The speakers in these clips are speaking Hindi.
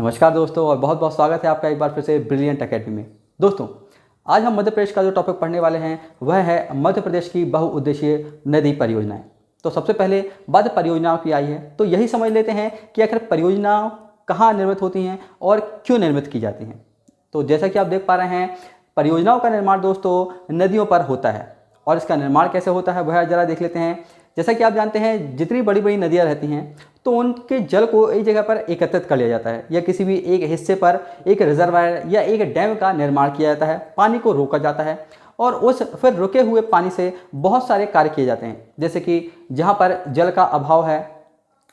नमस्कार दोस्तों, और बहुत बहुत स्वागत है आपका एक बार फिर से ब्रिलियंट एकेडमी में। दोस्तों, आज हम मध्य प्रदेश का जो टॉपिक पढ़ने वाले हैं वह है मध्य प्रदेश की बहुउद्देशीय नदी परियोजनाएं। तो सबसे पहले बात परियोजनाओं की आई है, तो यही समझ लेते हैं कि आखिर परियोजनाएं कहाँ निर्मित होती हैं और क्यों निर्मित की जाती हैं। तो जैसा कि आप देख पा रहे हैं, परियोजनाओं का निर्माण दोस्तों नदियों पर होता है। और इसका निर्माण कैसे होता है वह ज़रा देख लेते हैं। जैसा कि आप जानते हैं, जितनी बड़ी बड़ी नदियाँ रहती हैं तो उनके जल को एक जगह पर एकत्रित कर लिया जाता है, या किसी भी एक हिस्से पर एक रिजर्वायर या एक डैम का निर्माण किया जाता है, पानी को रोका जाता है और उस फिर रुके हुए पानी से बहुत सारे कार्य किए जाते हैं। जैसे कि जहाँ पर जल का अभाव है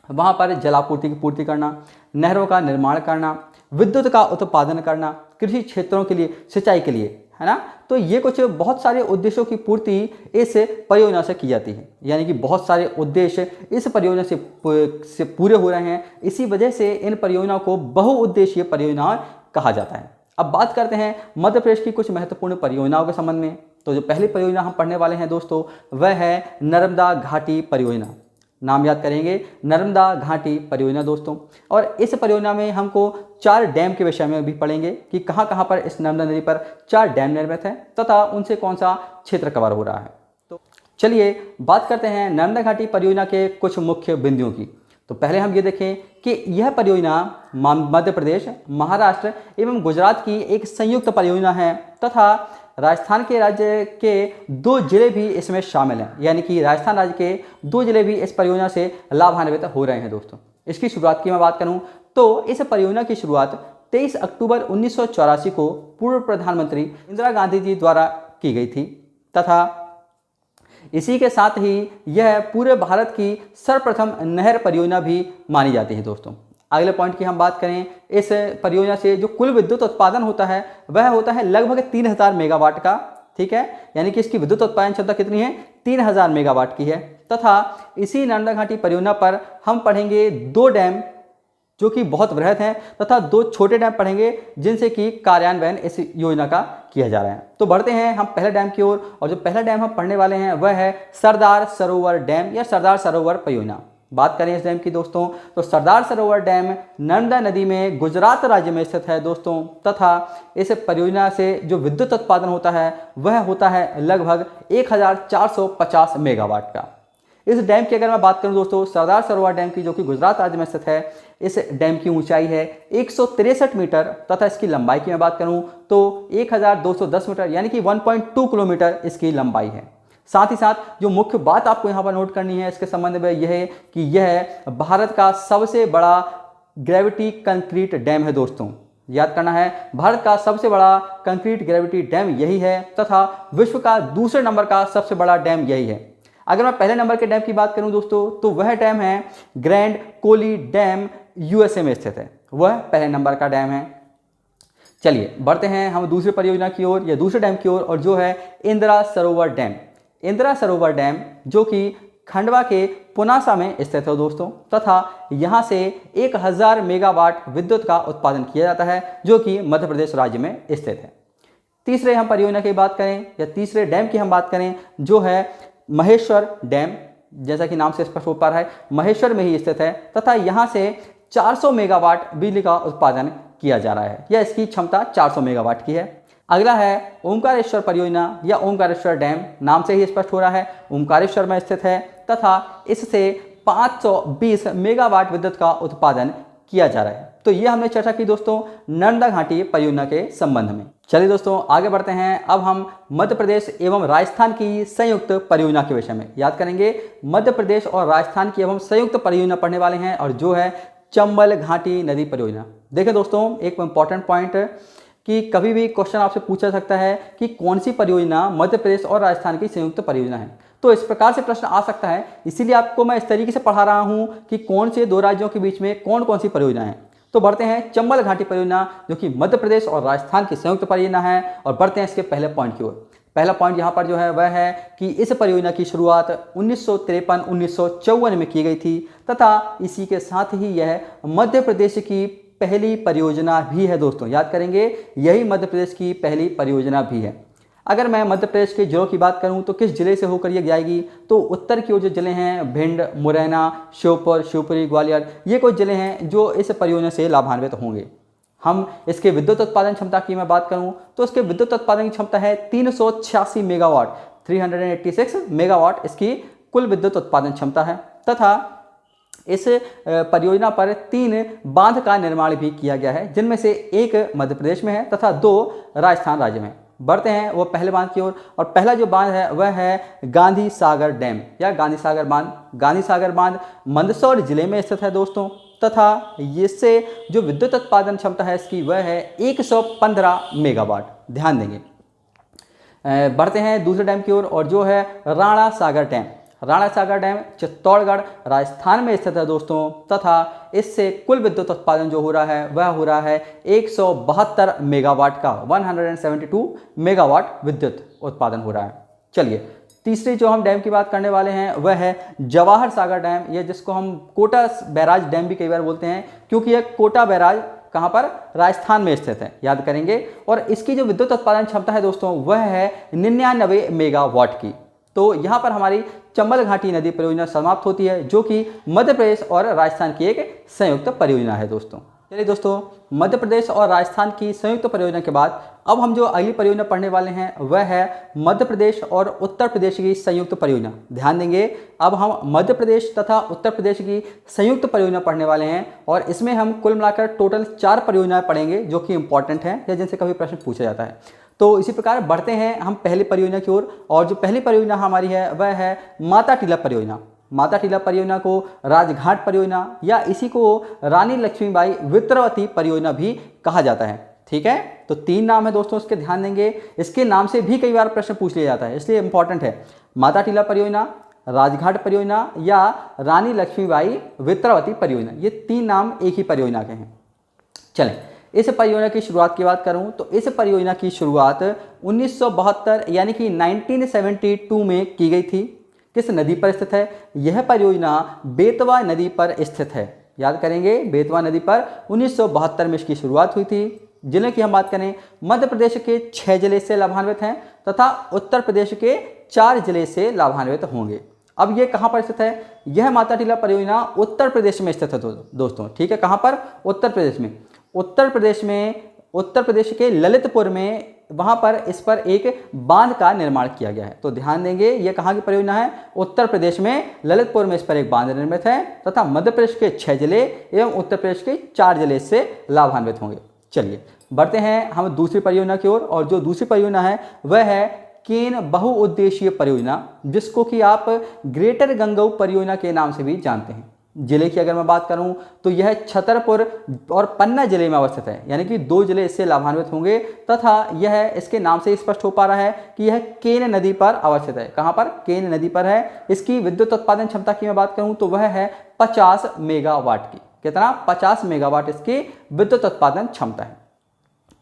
वहाँ पर जलापूर्ति की पूर्ति करना, नहरों का निर्माण करना, विद्युत का उत्पादन करना, कृषि क्षेत्रों के लिए सिंचाई के लिए, है ना। तो ये कुछ बहुत सारे उद्देश्यों की पूर्ति इस परियोजना से की जाती है, यानी कि बहुत सारे उद्देश्य इस परियोजना से पूरे हो रहे हैं। इसी वजह से इन परियोजनाओं को बहुउद्देशीय परियोजनाएं कहा जाता है। अब बात करते हैं मध्य प्रदेश की कुछ महत्वपूर्ण परियोजनाओं के संबंध में। तो जो पहली परियोजना हम पढ़ने वाले हैं दोस्तों, वह है नर्मदा घाटी परियोजना। नाम याद करेंगे, नर्मदा घाटी परियोजना दोस्तों। और इस परियोजना में हमको 4 डैम के विषय में भी पढ़ेंगे कि कहाँ कहाँ पर इस नर्मदा नदी पर 4 डैम निर्मित हैं तथा उनसे कौन सा क्षेत्र कवर हो रहा है। तो चलिए बात करते हैं नर्मदा घाटी परियोजना के कुछ मुख्य बिंदुओं की। तो पहले हम ये देखें कि यह परियोजना मध्य प्रदेश, महाराष्ट्र एवं गुजरात की एक संयुक्त परियोजना है तथा राजस्थान के राज्य के 2 जिले भी इसमें शामिल हैं, यानी कि राजस्थान राज्य के 2 जिले भी इस परियोजना से लाभान्वित हो रहे हैं दोस्तों। इसकी शुरुआत की मैं बात करूं तो इस परियोजना की शुरुआत 23 अक्टूबर 1984 को पूर्व प्रधानमंत्री इंदिरा गांधी जी द्वारा की गई थी तथा इसी के साथ ही यह पूरे भारत की सर्वप्रथम नहर परियोजना भी मानी जाती है दोस्तों। अगले पॉइंट की हम बात करें, इस परियोजना से जो कुल विद्युत उत्पादन होता है वह होता है लगभग 3000 मेगावाट का, ठीक है। यानी कि इसकी विद्युत उत्पादन क्षमता कितनी है, 3000 मेगावाट की है। तथा इसी नर्मदा घाटी परियोजना पर हम पढ़ेंगे 2 डैम जो कि बहुत वृहद हैं तथा 2 छोटे डैम पढ़ेंगे जिनसे कि कार्यान्वयन इस योजना का किया जा रहा है। तो बढ़ते हैं हम पहले डैम की ओर, और जो पहला डैम हम पढ़ने वाले हैं वह है सरदार सरोवर डैम या सरदार सरोवर परियोजना। बात करें इस डैम की दोस्तों, तो सरदार सरोवर डैम नर्मदा नदी में गुजरात राज्य में स्थित है दोस्तों तथा इस परियोजना से जो विद्युत उत्पादन होता है वह होता है लगभग 1450 मेगावाट का। इस डैम की अगर मैं बात करूं दोस्तों, सरदार सरोवर डैम की जो कि गुजरात राज्य में स्थित है, इस डैम की ऊंचाई है 163 मीटर तथा इसकी लंबाई की मैं बात करूं तो 1210 मीटर, यानी कि 1.2 किलोमीटर इसकी लंबाई है। साथ ही साथ जो मुख्य बात आपको यहाँ पर नोट करनी है इसके संबंध में यह है कि यह भारत का सबसे बड़ा ग्रेविटी कंक्रीट डैम है दोस्तों। याद करना है, भारत का सबसे बड़ा कंक्रीट ग्रेविटी डैम यही है तथा विश्व का दूसरे नंबर का सबसे बड़ा डैम यही है। अगर मैं पहले नंबर के डैम की बात करूं दोस्तों, तो वह डैम है ग्रैंड कोली डैम, यूएसए में स्थित है, वह पहले नंबर का डैम है। चलिए बढ़ते हैं हम दूसरी परियोजना की ओर या दूसरे डैम की ओर, और जो है इंदिरा सरोवर डैम। इंदिरा सरोवर डैम जो कि खंडवा के पुनासा में स्थित है दोस्तों तथा यहाँ से 1000 मेगावाट विद्युत का उत्पादन किया जाता है जो कि मध्य प्रदेश राज्य में स्थित है। तीसरे हम परियोजना की बात करें या तीसरे डैम की हम बात करें, जो है महेश्वर डैम। जैसा कि नाम से स्पष्ट हो पा रहा है, महेश्वर में ही स्थित है तथा यहाँ से 400 मेगावाट बिजली का उत्पादन किया जा रहा है, या इसकी क्षमता 400 मेगावाट की है। अगला है ओमकारेश्वर परियोजना या ओमकारेश्वर डैम। नाम से ही स्पष्ट हो रहा है, ओमकारेश्वर में स्थित है तथा इससे 520 मेगावाट विद्युत का उत्पादन किया जा रहा है। तो ये हमने चर्चा की दोस्तों नर्मदा घाटी परियोजना के संबंध में। चलिए दोस्तों आगे बढ़ते हैं। अब हम मध्य प्रदेश एवं राजस्थान की संयुक्त परियोजना के विषय में याद करेंगे। मध्य प्रदेश और राजस्थान की एवं संयुक्त परियोजना पढ़ने वाले हैं, और जो है चंबल घाटी नदी परियोजना। देखिए दोस्तों, एक इंपॉर्टेंट पॉइंट कि कभी भी क्वेश्चन आपसे पूछा सकता है कि कौन सी परियोजना मध्य प्रदेश और राजस्थान की संयुक्त परियोजना है। तो इस प्रकार से प्रश्न आ सकता है, इसीलिए आपको मैं इस तरीके से पढ़ा रहा हूं कि कौन से 2 राज्यों के बीच में कौन कौन सी परियोजना है। तो बढ़ते हैं चंबल घाटी परियोजना जो कि मध्य प्रदेश और राजस्थान की संयुक्त परियोजना है, और बढ़ते हैं इसके पहले पॉइंट की ओर। पहला पॉइंट यहाँ पर जो है वह है कि इस परियोजना की शुरुआत 1953-1954 में की गई थी तथा इसी के साथ ही यह मध्य प्रदेश की पहली परियोजना भी है दोस्तों। याद करेंगे, यही मध्य प्रदेश की पहली परियोजना भी है। अगर मैं मध्य प्रदेश के जिलों की बात करूं तो किस जिले से होकर ये जाएगी, तो उत्तर की ओर जो जिले हैं भिंड, मुरैना, श्योपुर, शिवपुरी, ग्वालियर, ये कुछ जिले हैं जो इस परियोजना से लाभान्वित होंगे। हम इसके विद्युत उत्पादन क्षमता की मैं बात करूं तो इसके विद्युत उत्पादन की क्षमता है 386 मेगावाट, 386 मेगावाट इसकी कुल विद्युत उत्पादन क्षमता है। तथा इस परियोजना पर 3 बांध का निर्माण भी किया गया है, जिनमें से एक मध्य प्रदेश में है तथा 2 राजस्थान राज्य में। बढ़ते हैं वो पहले बांध की ओर, और पहला जो बांध है वह है गांधी सागर डैम या गांधी सागर बांध। गांधी सागर बांध मंदसौर जिले में स्थित है दोस्तों, तथा इससे जो विद्युत उत्पादन क्षमता है इसकी वह है 115 मेगावाट। ध्यान देंगे। बढ़ते हैं दूसरे डैम की ओर, और जो है राणा सागर डैम। राणा सागर डैम चित्तौड़गढ़ राजस्थान में स्थित है दोस्तों, तथा इससे कुल विद्युत उत्पादन जो हो रहा है वह हो रहा है 172 मेगावाट का, 172 मेगावाट विद्युत उत्पादन हो रहा है। चलिए तीसरी जो हम डैम की बात करने वाले हैं वह है जवाहर सागर डैम, ये जिसको हम कोटा बैराज डैम भी कई बार बोलते हैं, क्योंकि यह कोटा बैराज कहाँ पर, राजस्थान में स्थित है, याद करेंगे। और इसकी जो विद्युत उत्पादन क्षमता है दोस्तों वह है 99 मेगावाट की। तो यहाँ पर हमारी चंबल घाटी नदी परियोजना समाप्त होती है, जो कि मध्य प्रदेश और राजस्थान की एक संयुक्त परियोजना है दोस्तों। चलिए दोस्तों, मध्य प्रदेश और राजस्थान की संयुक्त परियोजना के बाद अब हम जो अगली परियोजना पढ़ने वाले हैं वह है मध्य प्रदेश और उत्तर प्रदेश की संयुक्त परियोजना। ध्यान देंगे, अब हम मध्य प्रदेश तथा उत्तर प्रदेश की संयुक्त परियोजना पढ़ने वाले हैं, और इसमें हम कुल मिलाकर टोटल 4 परियोजनाएं पढ़ेंगे जो कि इंपॉर्टेंट हैं या जिनसे कभी प्रश्न पूछा जाता है। तो इसी प्रकार बढ़ते हैं हम पहली परियोजना की ओर, और जो पहली परियोजना हमारी है वह है माता टीला परियोजना। माता टीला परियोजना को राजघाट परियोजना या इसी को रानी लक्ष्मीबाई वित्रवती परियोजना भी कहा जाता है। ठीक है, तो 3 नाम है दोस्तों, इसके ध्यान देंगे। इसके नाम से भी कई बार प्रश्न पूछ लिया जाता है, इसलिए इंपॉर्टेंट है। माता टीला परियोजना, राजघाट परियोजना या रानी लक्ष्मीबाई वित्रवती परियोजना, ये 3 नाम एक ही परियोजना के हैं। चलें, इस परियोजना की शुरुआत की बात करूं तो इस परियोजना की शुरुआत 1972 यानी कि 1972 में की गई थी। किस नदी पर स्थित है? यह परियोजना बेतवा नदी पर स्थित है। याद करेंगे, बेतवा नदी पर 1972 में इसकी शुरुआत हुई थी। जिले की हम बात करें, मध्य प्रदेश के 6 जिले से लाभान्वित हैं तथा उत्तर प्रदेश के 4 जिले से लाभान्वित होंगे। अब ये कहाँ पर स्थित है? यह माता टीला परियोजना उत्तर प्रदेश में स्थित है दोस्तों। ठीक है, कहाँ पर? उत्तर प्रदेश में। उत्तर प्रदेश के ललितपुर में, वहां पर इस पर एक बांध का निर्माण किया गया है। तो ध्यान देंगे, यह कहाँ की परियोजना है? उत्तर प्रदेश में ललितपुर में इस पर एक बांध निर्मित है तथा मध्य प्रदेश के 6 जिले एवं उत्तर प्रदेश के 4 जिले से लाभान्वित होंगे। चलिए बढ़ते हैं हम दूसरी परियोजना की ओर, और जो दूसरी परियोजना है वह है केन बहुउद्देशीय परियोजना, जिसको कि आप ग्रेटर गंगऊ परियोजना के नाम से भी जानते हैं। जिले की अगर मैं बात करूं तो यह छतरपुर और पन्ना जिले में अवस्थित है, यानी कि 2 जिले इससे लाभान्वित होंगे तथा यह इसके नाम से स्पष्ट हो पा रहा है कि यह केन नदी पर अवस्थित है। कहां पर? केन नदी पर है। इसकी विद्युत उत्पादन क्षमता की मैं बात करूं तो वह है 50 मेगावाट की। कितना? 50 मेगावाट इसकी विद्युत उत्पादन क्षमता है।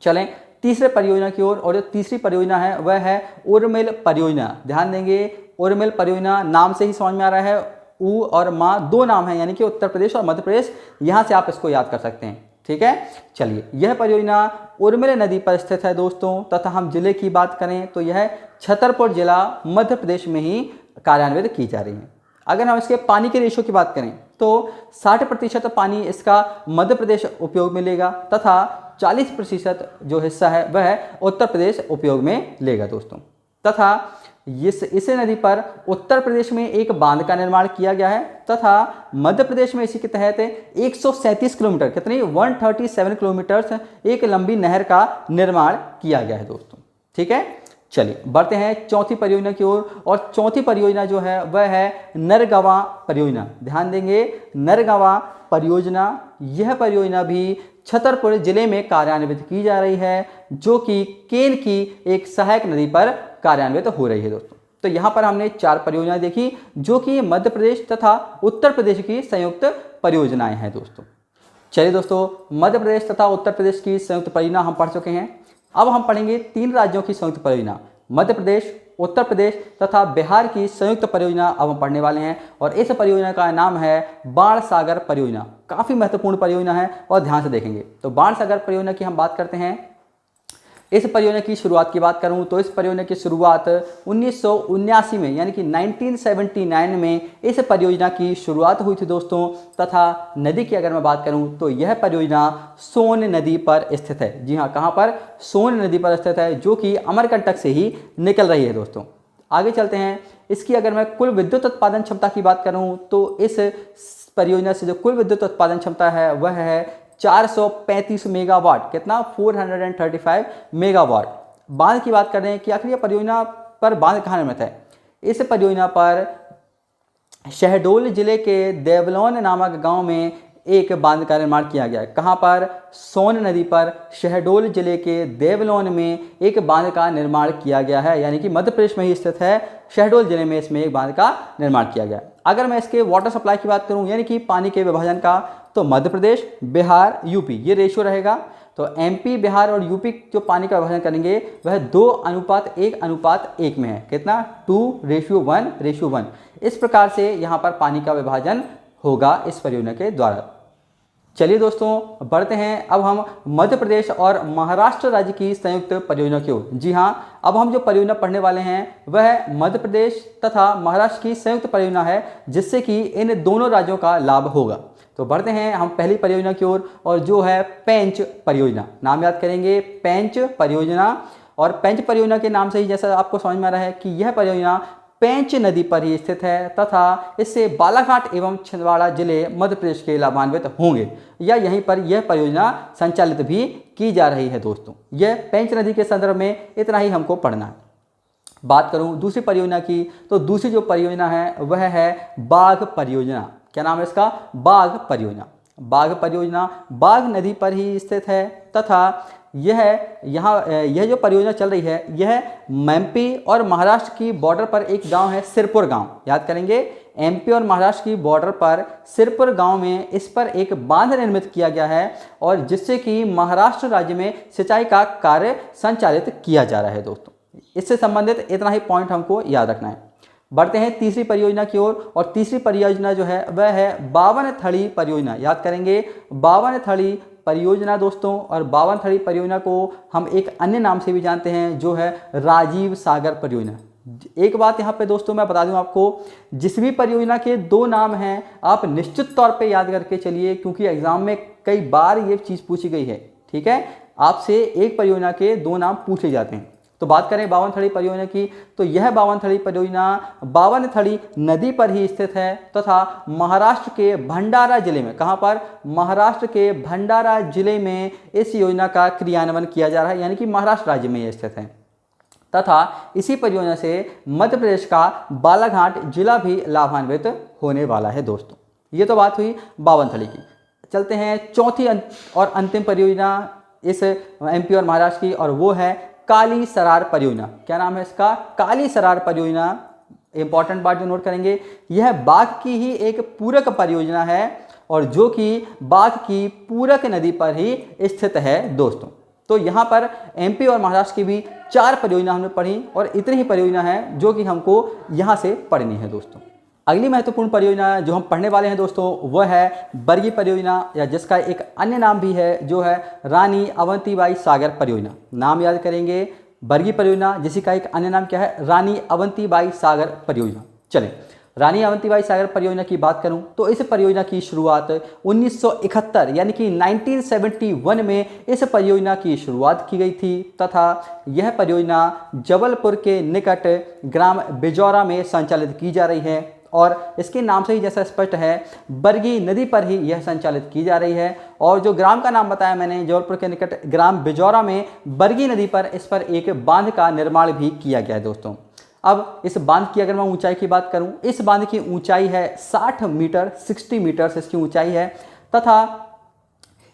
चलें तीसरे परियोजना की ओर, और जो तीसरी परियोजना है वह है उर्मिल परियोजना। ध्यान देंगे, उर्मिल परियोजना नाम से ही समझ में आ रहा है, ऊ और माँ 2 नाम हैं, यानी कि उत्तर प्रदेश और मध्य प्रदेश, यहाँ से आप इसको याद कर सकते हैं। ठीक है, चलिए यह परियोजना उर्मिल नदी पर स्थित है दोस्तों, तथा हम जिले की बात करें तो यह छतरपुर जिला मध्य प्रदेश में ही कार्यान्वित की जा रही है। अगर हम इसके पानी के रेशो की बात करें तो 60% पानी इसका मध्य प्रदेश उपयोग में लेगा तथा 40% जो हिस्सा है वह उत्तर प्रदेश उपयोग में लेगा दोस्तों। तथा इस नदी पर उत्तर प्रदेश में एक बांध का निर्माण किया गया है तथा मध्य प्रदेश में इसी के तहत 137 किलोमीटर, कितनी? 137 किलोमीटर एक लंबी नहर का निर्माण किया गया है दोस्तों। ठीक है, चलिए बढ़ते हैं चौथी परियोजना की ओर, और चौथी परियोजना जो है वह है नरगवां परियोजना। ध्यान देंगे, नरगवां परियोजना, यह परियोजना भी छतरपुर जिले में कार्यान्वित की जा रही है, जो कि केन की एक सहायक नदी पर कार्यान्वित हो रही है दोस्तों। तो यहाँ पर हमने 4 परियोजनाएं देखी जो कि मध्य प्रदेश तथा उत्तर प्रदेश की संयुक्त परियोजनाएं हैं दोस्तों। चलिए दोस्तों, मध्य प्रदेश तथा उत्तर प्रदेश की संयुक्त परियोजना हम पढ़ चुके हैं। अब हम पढ़ेंगे 3 राज्यों की संयुक्त परियोजना, मध्य प्रदेश, उत्तर प्रदेश तथा बिहार की संयुक्त परियोजना अब हम पढ़ने वाले हैं, और इस परियोजना का नाम है बाण सागर परियोजना। काफ़ी महत्वपूर्ण परियोजना है और ध्यान से देखेंगे। तो बाण सागर परियोजना की हम बात करते हैं इस परियोजना की शुरुआत की बात करूं तो इस परियोजना की शुरुआत 1979 में यानी कि 1979 में इस परियोजना की शुरुआत हुई थी दोस्तों। तथा नदी की अगर मैं बात करूं तो यह परियोजना सोन नदी पर स्थित है। जी हाँ, कहां पर? सोन नदी पर स्थित है, जो कि अमरकंटक से ही निकल रही है दोस्तों। आगे चलते हैं। इसकी अगर मैं कुल विद्युत उत्पादन क्षमता की बात करूं तो इस परियोजना से जो कुल विद्युत उत्पादन क्षमता है वह है 435 मेगावाट। कितना? 435 मेगावाट। बांध की बात कर रहे हैं कि आखिर यह परियोजना पर बांध कहाँ निर्मित है। इस परियोजना पर शहडोल जिले के देवलोन नामक गांव में एक बांध का निर्माण किया गया है। कहाँ पर? सोन नदी पर शहडोल जिले के देवलोन में एक बांध का निर्माण किया गया है, यानी कि मध्य प्रदेश में ही स्थित है। शहडोल जिले में इसमें एक बांध का निर्माण किया गया है। अगर मैं इसके वाटर सप्लाई की बात करूं यानी कि पानी के विभाजन का, तो मध्य प्रदेश, बिहार, यूपी ये रेशियो रहेगा। तो एमपी, बिहार और यूपी जो पानी का विभाजन करेंगे वह 2:1:1 में है। कितना? 2:1:1। इस प्रकार से यहाँ पर पानी का विभाजन होगा इस परियोजना के द्वारा। चलिए दोस्तों बढ़ते हैं अब हम मध्य प्रदेश और महाराष्ट्र राज्य की संयुक्त परियोजना की ओर। जी हाँ, अब हम जो परियोजना पढ़ने वाले हैं वह मध्य प्रदेश तथा महाराष्ट्र की संयुक्त परियोजना है, जिससे कि इन दोनों राज्यों का लाभ होगा। तो बढ़ते हैं हम पहली परियोजना की ओर, और जो है पेंच परियोजना। नाम याद करेंगे, पेंच परियोजना। और पेंच परियोजना के नाम से ही जैसा आपको समझ में आ रहा है कि यह परियोजना पेंच नदी पर ही स्थित है तथा इससे बालाघाट एवं छिंदवाड़ा जिले मध्य प्रदेश के लाभान्वित होंगे, या यहीं पर यह परियोजना संचालित भी की जा रही है दोस्तों। यह पेंच नदी के संदर्भ में इतना ही हमको पढ़ना है। बात करूं दूसरी परियोजना की, तो दूसरी जो परियोजना है वह है बाघ परियोजना। क्या नाम है इसका? बाघ परियोजना। बाघ परियोजना बाघ नदी पर ही स्थित है तथा यह जो परियोजना चल रही है यह एमपी और महाराष्ट्र की बॉर्डर पर एक गांव है सिरपुर गांव। याद करेंगे, एमपी और महाराष्ट्र की बॉर्डर पर सिरपुर गांव में इस पर एक बांध निर्मित किया गया है, और जिससे कि महाराष्ट्र राज्य में सिंचाई का कार्य संचालित किया जा रहा है दोस्तों। इससे संबंधित इतना ही पॉइंट हमको याद रखना है। बढ़ते हैं तीसरी परियोजना की ओर, और तीसरी परियोजना जो है वह है बावनथड़ी परियोजना। याद करेंगे, बावनथड़ी परियोजना दोस्तों। और बावनथड़ी परियोजना को हम एक अन्य नाम से भी जानते हैं, जो है राजीव सागर परियोजना। एक बात यहाँ पे दोस्तों मैं बता दूं आपको, जिस भी परियोजना के दो नाम हैं आप निश्चित तौर पे याद करके चलिए, क्योंकि एग्जाम में कई बार ये चीज़ पूछी गई है। ठीक है, आपसे एक परियोजना के दो नाम पूछे जाते हैं। तो बात करें बावनथड़ी परियोजना की, तो यह बावनथड़ी परियोजना बावनथड़ी नदी पर ही स्थित है तथा महाराष्ट्र के भंडारा जिले में, कहां पर? महाराष्ट्र के भंडारा जिले में इस योजना का क्रियान्वयन किया जा रहा है, यानी कि महाराष्ट्र राज्य में यह स्थित है। तथा इसी परियोजना से मध्य प्रदेश का बालाघाट जिला भी लाभान्वित होने वाला है दोस्तों। ये तो बात हुई बावनथड़ी की। चलते हैं चौथी और अंतिम परियोजना इस एमपी और महाराष्ट्र की, और वो है काली सरार परियोजना। क्या नाम है इसका? काली सरार परियोजना। इंपॉर्टेंट बात जो नोट करेंगे, यह बाघ की ही एक पूरक परियोजना है, और जो कि बाघ की पूरक नदी पर ही स्थित है दोस्तों। तो यहाँ पर एमपी और महाराष्ट्र की भी 4 परियोजना हमने पढ़ी, और इतनी ही परियोजना है जो कि हमको यहाँ से पढ़नी है दोस्तों। अगली महत्वपूर्ण परियोजना जो हम पढ़ने वाले हैं दोस्तों वह है बरगी परियोजना, या जिसका एक अन्य नाम भी है जो है रानी अवंतीबाई सागर परियोजना। नाम याद करेंगे, बरगी परियोजना, जिसका एक अन्य नाम क्या है? रानी अवंतीबाई सागर परियोजना। चलें, रानी अवंतीबाई सागर परियोजना की बात करूं तो इस परियोजना की शुरुआत 1971 यानी कि 1971 में इस परियोजना की शुरुआत की गई थी तथा यह परियोजना जबलपुर के निकट ग्राम बिजौरा में संचालित की जा रही है, और इसके नाम से ही जैसा स्पष्ट है बरगी नदी पर ही यह संचालित की जा रही है। और जो ग्राम का नाम बताया मैंने, जबलपुर के निकट ग्राम बिजौरा में बरगी नदी पर इस पर एक बांध का निर्माण भी किया गया है दोस्तों। अब इस बांध की अगर मैं ऊंचाई की बात करूं, इस बांध की ऊंचाई है 60 मीटर, 60 मीटर इसकी ऊंचाई है। तथा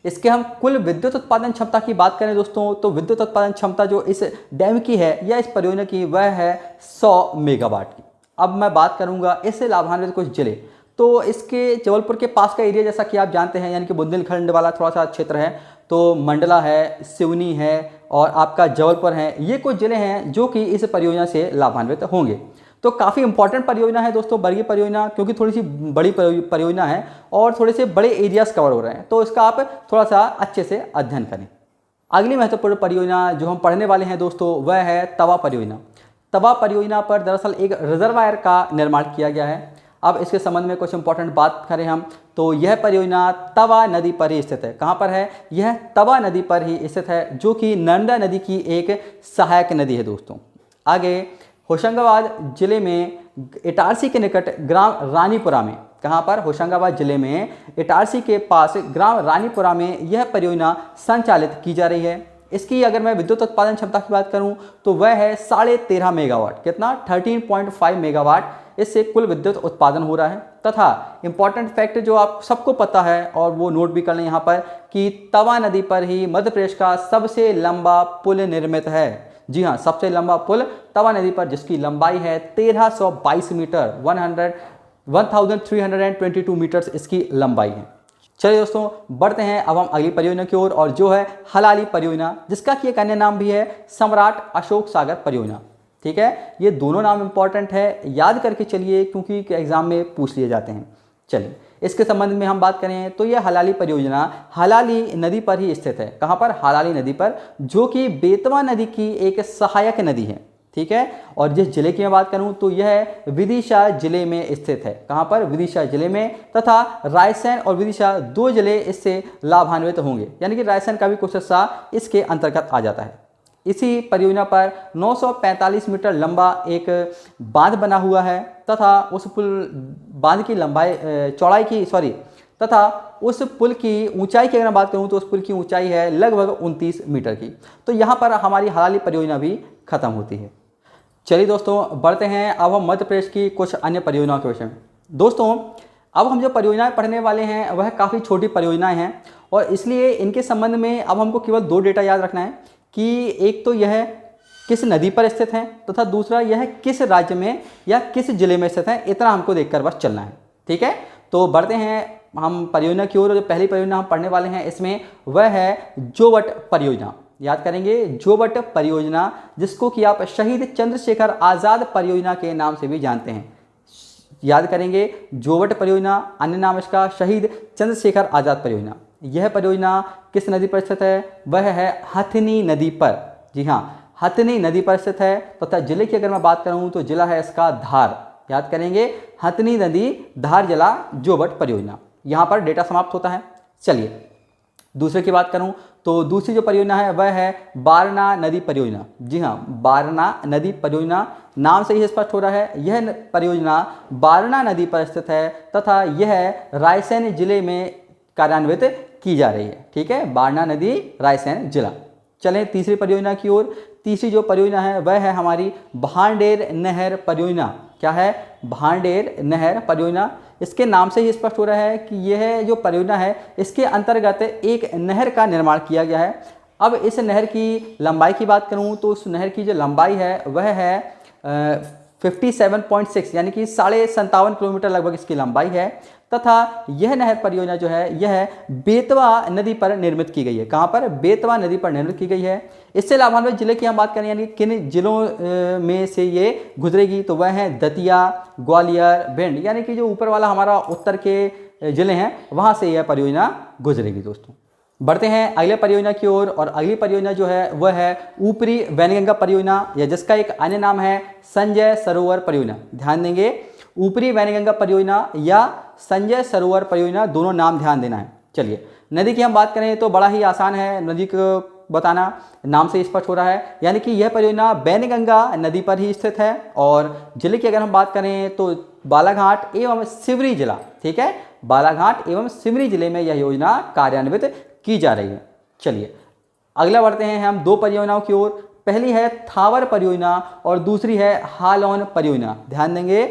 इसके हम कुल विद्युत उत्पादन क्षमता की बात करें दोस्तों, तो विद्युत उत्पादन क्षमता जो इस डैम की है या इस परियोजना की वह है 100 मेगावाट की। अब मैं बात करूंगा इससे लाभान्वित कुछ जिले, तो इसके जबलपुर के पास का एरिया जैसा कि आप जानते हैं, यानी कि बुंदेलखंड वाला थोड़ा सा क्षेत्र है, तो मंडला है, सिवनी है और आपका जबलपुर है। ये कुछ जिले हैं जो कि इस परियोजना से लाभान्वित होंगे। तो काफ़ी इंपॉर्टेंट परियोजना है दोस्तों बरगी परियोजना, क्योंकि थोड़ी सी बड़ी परियोजना है और थोड़े से बड़े एरियाज कवर हो रहे हैं, तो इसका आप थोड़ा सा अच्छे से अध्ययन करें। अगली महत्वपूर्ण परियोजना जो हम पढ़ने वाले हैं दोस्तों वह है तवा परियोजना। तवा परियोजना पर दरअसल एक रिजर्वायर का निर्माण किया गया है। अब इसके संबंध में कुछ इंपॉर्टेंट बात करें हम तो यह परियोजना तवा नदी पर ही स्थित है। कहाँ पर है? यह तवा नदी पर ही स्थित है, जो कि नर्मदा नदी की एक सहायक नदी है दोस्तों। आगे होशंगाबाद जिले में इटारसी के निकट ग्राम रानीपुरा में, कहाँ पर? होशंगाबाद जिले में इटारसी के पास ग्राम रानीपुरा में यह परियोजना संचालित की जा रही है। इसकी अगर मैं विद्युत उत्पादन क्षमता की बात करूं तो वह है 13.5 मेगावाट। कितना? 13.5 मेगावाट इससे कुल विद्युत उत्पादन हो रहा है। तथा इंपॉर्टेंट फैक्ट जो आप सबको पता है और वो नोट भी कर लें यहाँ पर कि तवा नदी पर ही मध्य प्रदेश का सबसे लंबा पुल निर्मित है। जी हाँ, सबसे लंबा पुल तवा नदी पर, जिसकी लंबाई है 1322 मीटर, 1322 मीटर्स इसकी लंबाई है। चलिए दोस्तों बढ़ते हैं अब हम अगली परियोजना की ओर, और जो है हलाली परियोजना, जिसका कि एक अन्य नाम भी है सम्राट अशोक सागर परियोजना। ठीक है, ये दोनों नाम इंपॉर्टेंट है, याद करके चलिए क्योंकि एग्जाम में पूछ लिए जाते हैं। चलिए इसके संबंध में हम बात करें तो यह हलाली परियोजना हलाली नदी पर ही स्थित है। कहाँ पर? हलाली नदी पर, जो कि बेतवा नदी की एक सहायक नदी है। ठीक है, और जिस जिले की मैं बात करूं तो यह विदिशा जिले में स्थित है। कहाँ पर? विदिशा जिले में। तथा रायसेन और विदिशा दो जिले इससे लाभान्वित होंगे, यानी कि रायसेन का भी कुछ हिस्सा इसके अंतर्गत आ जाता है। इसी परियोजना पर 945 मीटर लंबा एक बांध बना हुआ है तथा उस बांध की तथा उस पुल की ऊंचाई की अगर मैं बात करूं तो उस पुल की ऊंचाई है लगभग 29 मीटर की। तो यहाँ पर हमारी हलाली परियोजना भी खत्म होती है। चलिए दोस्तों बढ़ते हैं अब हम मध्य प्रदेश की कुछ अन्य परियोजनाओं के विषय में। दोस्तों अब हम जो परियोजनाएं पढ़ने वाले हैं वह काफ़ी छोटी परियोजनाएं हैं, और इसलिए इनके संबंध में अब हमको केवल दो डेटा याद रखना है कि एक तो यह किस नदी पर स्थित है तथा दूसरा यह किस राज्य में या किस जिले में स्थित है। इतना हमको देखकर बस चलना है। ठीक है, तो बढ़ते हैं हम परियोजना की ओर। जो पहली परियोजना हम पढ़ने वाले हैं इसमें वह है जोवट परियोजना। याद करेंगे जोवट परियोजना, जिसको कि आप शहीद चंद्रशेखर आज़ाद परियोजना के नाम से भी जानते हैं। याद करेंगे जोवट परियोजना, अन्य नाम इसका शहीद चंद्रशेखर आज़ाद परियोजना। यह परियोजना किस नदी पर स्थित है? वह है हथनी नदी पर। जी हाँ, हथनी नदी पर स्थित है। तथा जिले की अगर मैं बात करूं तो जिला है इसका धार। याद करेंगे हथनी नदी, धार जिला, जोवट परियोजना। यहाँ पर डेटा समाप्त होता है। चलिए दूसरे की बात करूं तो दूसरी जो परियोजना है वह है बारना नदी परियोजना। जी हाँ, बारना नदी परियोजना, नाम से ही स्पष्ट हो रहा है यह परियोजना बारना नदी पर स्थित है तथा यह रायसेन जिले में कार्यान्वित की जा रही है। ठीक है, बारना नदी, रायसेन जिला। चलें तीसरी परियोजना की ओर। तीसरी जो परियोजना है वह है हमारी भांडेर नहर परियोजना। क्या है? भांडेर नहर परियोजना। इसके नाम से ही स्पष्ट हो रहा है कि यह जो परियोजना है इसके अंतर्गत एक नहर का निर्माण किया गया है। अब इस नहर की लंबाई की बात करूं तो उस नहर की जो लंबाई है वह है 57.6 यानी कि 57.5 किलोमीटर लगभग इसकी लंबाई है। तथा यह नहर परियोजना जो है यह बेतवा नदी पर निर्मित की गई है। कहाँ पर? बेतवा नदी पर निर्मित की गई है। इससे लाभान्वित जिले की हम बात करें यानी किन जिलों में से ये गुजरेगी तो वह है दतिया, ग्वालियर, भिंड, यानी कि जो ऊपर वाला हमारा उत्तर के जिले हैं वहाँ से यह परियोजना गुजरेगी। दोस्तों बढ़ते हैं अगले परियोजना की ओर, और अगली परियोजना जो है वह है ऊपरी वैनगंगा परियोजना, या जिसका एक अन्य नाम है संजय सरोवर परियोजना। ध्यान देंगे, ऊपरी वैनगंगा परियोजना या संजय सरोवर परियोजना, दोनों नाम ध्यान देना है। चलिए नदी की हम बात करें तो बड़ा ही आसान है नदी को बताना, नाम से स्पष्ट हो रहा है, यानी कि यह परियोजना वैनगंगा नदी पर ही स्थित है। और जिले की अगर हम बात करें तो बालाघाट एवं सिवनी जिला। ठीक है, बालाघाट एवं सिवनी जिले में यह योजना कार्यान्वित की जा रही है। चलिए अगला बढ़ते हैं हम दो परियोजनाओं की ओर। पहली है थावर परियोजना और दूसरी है हालौन परियोजना। ध्यान देंगे,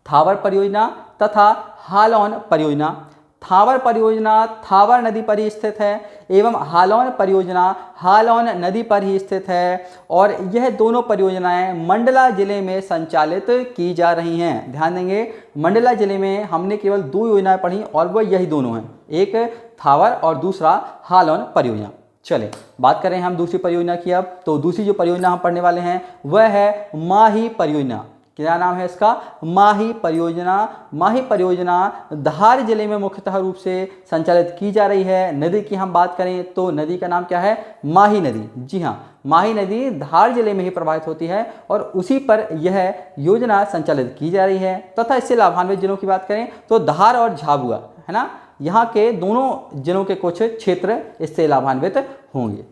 थावर परियोजना तथा हालौन परियोजना। थावर परियोजना थावर नदी पर ही स्थित है एवं हालौन परियोजना हालौन नदी पर ही स्थित है, और यह दोनों परियोजनाएं मंडला जिले में संचालित की जा रही हैं। ध्यान देंगे, मंडला जिले में हमने केवल दो योजनाएं पढ़ी और वह यही दोनों हैं, एक थावर और दूसरा हालौन परियोजना। चलें बात करें हम दूसरी परियोजना की अब, तो दूसरी जो परियोजना हम पढ़ने वाले हैं वह है माही परियोजना। क्या नाम है इसका? माही परियोजना। माही परियोजना धार जिले में मुख्यतः रूप से संचालित की जा रही है। नदी की हम बात करें तो नदी का नाम क्या है? माही नदी। जी हाँ, माही नदी धार जिले में ही प्रवाहित होती है और उसी पर यह योजना संचालित की जा रही है। तथा इससे लाभान्वित जिलों की बात करें तो धार और झाबुआ, है ना, यहाँ के दोनों जिलों के कुछ क्षेत्र इससे लाभान्वित होंगे।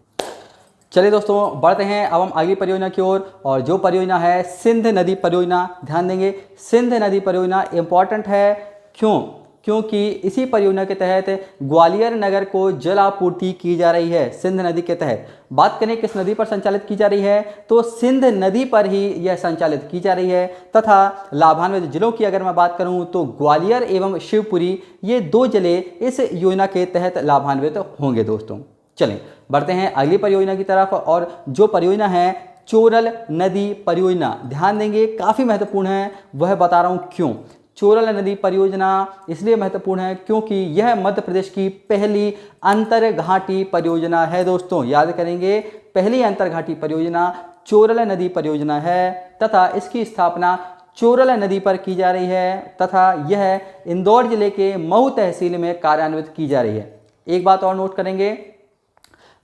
चलिए दोस्तों, बढ़ते हैं अब हम अगली परियोजना की ओर, और जो परियोजना है सिंध नदी परियोजना। ध्यान देंगे, सिंध नदी परियोजना इंपॉर्टेंट है। क्यों? क्योंकि इसी परियोजना के तहत ग्वालियर नगर को जल आपूर्ति की जा रही है। सिंध नदी के तहत बात करें किस नदी पर संचालित की जा रही है, तो सिंध नदी पर ही यह संचालित की जा रही है। तथा लाभान्वित जिलों की अगर मैं बात करूं तो ग्वालियर एवं शिवपुरी, ये 2 जिले इस योजना के तहत लाभान्वित होंगे दोस्तों। चलें बढ़ते हैं अगली परियोजना की तरफ, और जो परियोजना है चोरल नदी परियोजना। ध्यान देंगे, काफ़ी महत्वपूर्ण है, वह बता रहा हूँ क्यों। चोरल नदी परियोजना इसलिए महत्वपूर्ण है क्योंकि यह मध्य प्रदेश की पहली अंतरघाटी परियोजना है दोस्तों। याद करेंगे, पहली अंतरघाटी परियोजना चोरल नदी परियोजना है तथा इसकी स्थापना चोरल नदी पर की जा रही है तथा यह इंदौर जिले के मऊ तहसील में कार्यान्वित की जा रही है। एक बात और नोट करेंगे,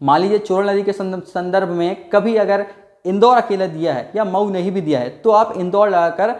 मान लीजिए चोरल नदी के संदर्भ में कभी अगर इंदौर अकेला दिया है या मऊ नहीं भी दिया है तो आप इंदौर लगाकर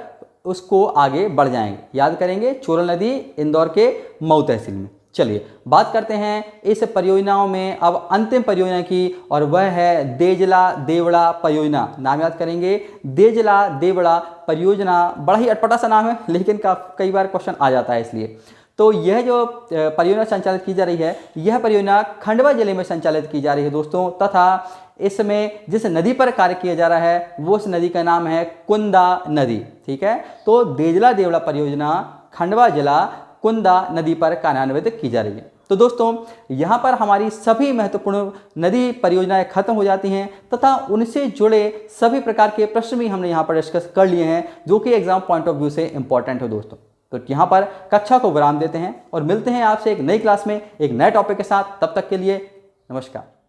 उसको आगे बढ़ जाएंगे। याद करेंगे, चोरल नदी इंदौर के मऊ तहसील में। चलिए बात करते हैं इस परियोजनाओं में अब अंतिम परियोजना की, और वह है देजला देवड़ा परियोजना। नाम याद करेंगे, देजला देवड़ा परियोजना। बड़ा ही अटपटा सा नाम है लेकिन कई बार क्वेश्चन आ जाता है, इसलिए तो यह जो परियोजना संचालित की जा रही है, यह परियोजना खंडवा जिले में संचालित की जा रही है दोस्तों। तथा इसमें जिस नदी पर कार्य किया जा रहा है वो उस नदी का नाम है कुंदा नदी। ठीक है, तो देजला देवड़ा परियोजना खंडवा जिला कुंदा नदी पर कार्यान्वित की जा रही है। तो दोस्तों, यहाँ पर हमारी सभी महत्वपूर्ण नदी परियोजनाएं खत्म हो जाती हैं तथा उनसे जुड़े सभी प्रकार के प्रश्न भी हमने यहाँ पर डिस्कस कर लिए हैं, जो कि एग्जाम पॉइंट ऑफ व्यू से इंपॉर्टेंट है दोस्तों। तो यहाँ पर कक्षा को विराम देते हैं और मिलते हैं आपसे एक नई क्लास में एक नए टॉपिक के साथ। तब तक के लिए नमस्कार।